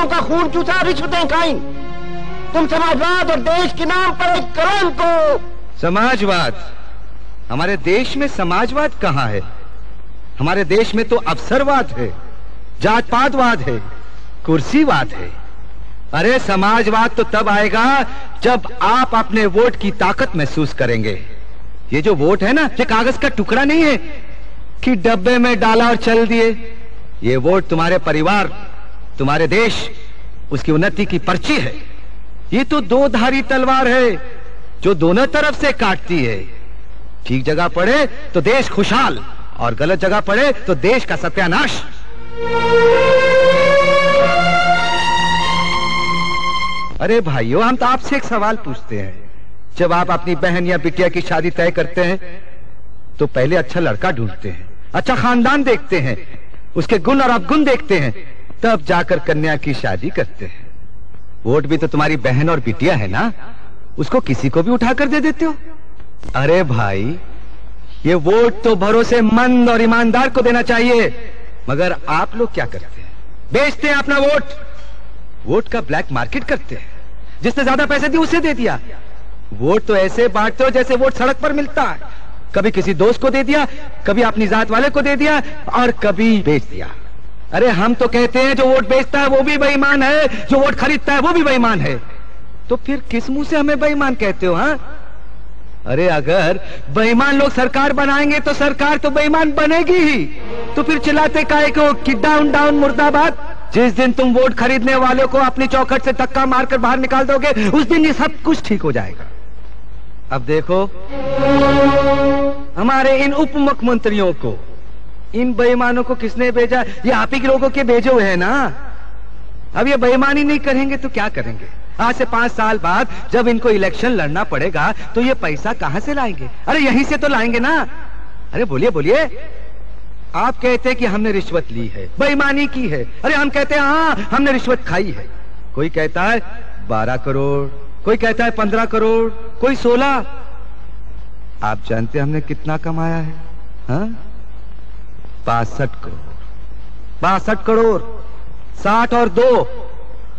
लोगों का खून चूसा, रिश्वतें खाई। तुम समाजवाद और देश के नाम पर एक करोड़ को। समाजवाद? हमारे देश में समाजवाद कहाँ है? हमारे देश में तो अवसरवाद है, जात पातवाद है, कुर्सीवाद है। अरे समाजवाद तो तब आएगा जब आप अपने वोट की ताकत महसूस करेंगे। ये जो वोट है ना, ये कागज का टुकड़ा नहीं है कि डब्बे में डाला और चल दिए। ये वोट तुम्हारे परिवार, तुम्हारे देश, उसकी उन्नति की पर्ची है। ये तो दो धारी तलवार है जो दोनों तरफ से काटती है। ठीक जगह पड़े तो देश खुशहाल, और गलत जगह पड़े तो देश का सत्यानाश। अरे भाइयों, हम तो आपसे एक सवाल पूछते हैं। जब आप अपनी बहन या बिटिया की शादी तय करते हैं तो पहले अच्छा लड़का ढूंढते हैं, अच्छा खानदान देखते हैं, उसके गुण और अवगुण देखते हैं, तब जाकर कन्या की शादी करते हैं। वोट भी तो तुम्हारी बहन और बिटिया है ना, उसको किसी को भी उठाकर दे देते हो। अरे भाई, ये वोट तो भरोसेमंद और ईमानदार को देना चाहिए, मगर आप लोग क्या करते हैं? बेचते हैं अपना वोट, वोट का ब्लैक मार्केट करते हैं। जिसने ज्यादा पैसे दिए उसे दे दिया। वोट तो ऐसे बांटते हो जैसे वोट सड़क पर मिलता है। कभी किसी दोस्त को दे दिया, कभी अपनी जात वाले को दे दिया, और कभी बेच दिया। अरे हम तो कहते हैं जो वोट बेचता है वो भी बेईमान है, जो वोट खरीदता है वो भी बेईमान है। तो फिर किस मुंह से हमें बेईमान कहते हो? हाँ, अरे अगर बेईमान लोग सरकार बनाएंगे तो सरकार तो बेईमान बनेगी ही। तो फिर चिल्लाते काहे को कि डाउन डाउन मुर्दाबाद? जिस दिन तुम वोट खरीदने वालों को अपनी चौखट से धक्का मारकर बाहर निकाल दोगे, उस दिन ये सब कुछ ठीक हो जाएगा। अब देखो, हमारे इन उप मुख्यमंत्रियों को, इन बेईमानों को किसने भेजा? ये आप ही के लोगों के भेजे हुए हैं ना। अब ये बेईमानी नहीं करेंगे तो क्या करेंगे? आज से 5 साल बाद जब इनको इलेक्शन लड़ना पड़ेगा तो ये पैसा कहां से लाएंगे? अरे यहीं से तो लाएंगे ना। अरे बोलिए बोलिए। आप कहते हैं कि हमने रिश्वत ली है, बेईमानी की है। अरे हम कहते हैं हाँ, हमने रिश्वत खाई है। कोई कहता है 12 करोड़, कोई कहता है 15 करोड़, कोई 16। आप जानते हैं हमने कितना कमाया है? हाँ, 62 करोड़। 62 करोड़, 60 और 2।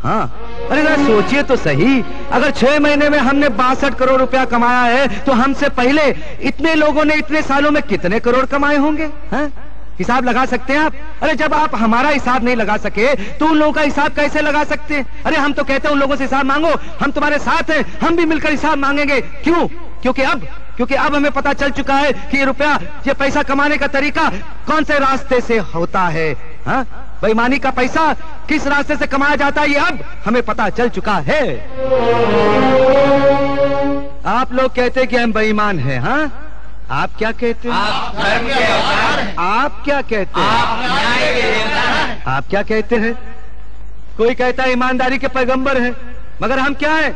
हाँ, अरे जरा सोचिए तो सही, अगर 6 महीने में हमने 62 करोड़ रुपया कमाया है तो हमसे पहले इतने लोगों ने इतने सालों में कितने करोड़ कमाए होंगे? हाँ? हिसाब लगा सकते हैं आप? अरे जब आप हमारा हिसाब नहीं लगा सके तो उन लोगों का हिसाब कैसे लगा सकते हैं? अरे हम तो कहते हैं उन लोगों से हिसाब मांगो, हम तुम्हारे साथ हैं, हम भी मिलकर हिसाब मांगेंगे। क्यों? क्योंकि अब हमें पता चल चुका है कि ये रुपया, ये पैसा कमाने का तरीका कौन से रास्ते से होता है। हाँ, बेईमानी का पैसा किस रास्ते से कमाया जाता है, ये अब हमें पता चल चुका है। आप लोग कहते हैं कि हम बेईमान हैं। हाँ, आप क्या कहते हैं? आप क्या कहते हैं? आप क्या कहते हैं? कोई कहता है ईमानदारी के पैगंबर हैं, मगर हम क्या हैं?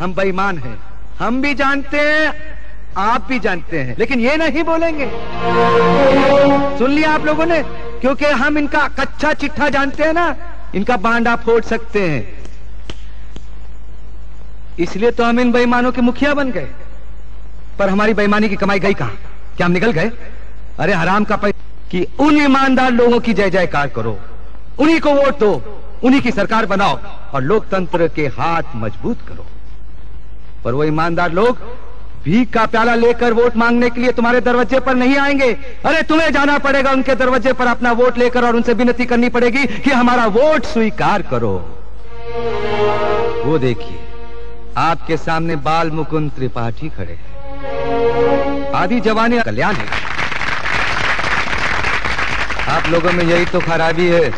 हम बेईमान हैं। हम भी जानते हैं, आप भी जानते हैं, लेकिन ये नहीं बोलेंगे। सुन लिया आप लोगों ने? क्योंकि हम इनका कच्चा चिट्ठा जानते हैं ना, इनका बांडा फोड़ सकते हैं। इसलिए तो हम इन बेईमानों के मुखिया बन गए। पर हमारी बेईमानी की कमाई गई कहां? क्या हम निकल गए? अरे हराम का पैसा कि उन ईमानदार लोगों की जय जयकार करो, उन्हीं को वोट दो, उन्हीं की सरकार बनाओ और लोकतंत्र के हाथ मजबूत करो। पर वो ईमानदार लोग भीख का प्याला लेकर वोट मांगने के लिए तुम्हारे दरवाजे पर नहीं आएंगे। अरे तुम्हें जाना पड़ेगा उनके दरवाजे पर अपना वोट लेकर और उनसे विनती करनी पड़ेगी कि हमारा वोट स्वीकार करो। वो देखिए, आपके सामने बाल मुकुंद त्रिपाठी खड़े हैं। आधी जवानी कल्याण है। आप लोगों में यही तो खराबी है।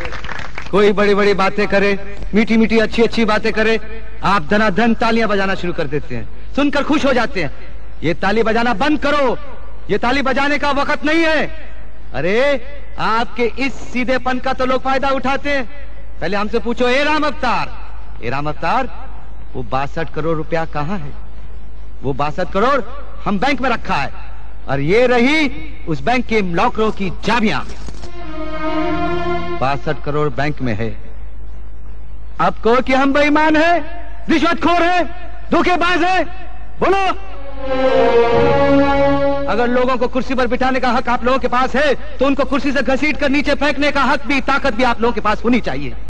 कोई बड़ी बड़ी बातें करे, मीठी मीठी अच्छी अच्छी बातें करे, आप धनाधन तालियां बजाना शुरू कर देते हैं, सुनकर खुश हो जाते हैं। ये ताली बजाना बंद करो, ये ताली बजाने का वक्त नहीं है। अरे आपके इस सीधेपन का तो लोग फायदा उठाते हैं। पहले हमसे पूछो, ए राम अवतार, वो 62 करोड़ रुपया कहाँ है? वो 62 करोड़ हम बैंक में रखा है, और ये रही उस बैंक के लॉकरों की चाबियां। 62 करोड़ बैंक में है। अब कहो कि हम बेईमान हैं, रिश्वतखोर हैं, धोखेबाज हैं, बोलो। अगर लोगों को कुर्सी पर बिठाने का हक आप लोगों के पास है तो उनको कुर्सी से घसीट कर नीचे फेंकने का हक भी, ताकत भी आप लोगों के पास होनी चाहिए।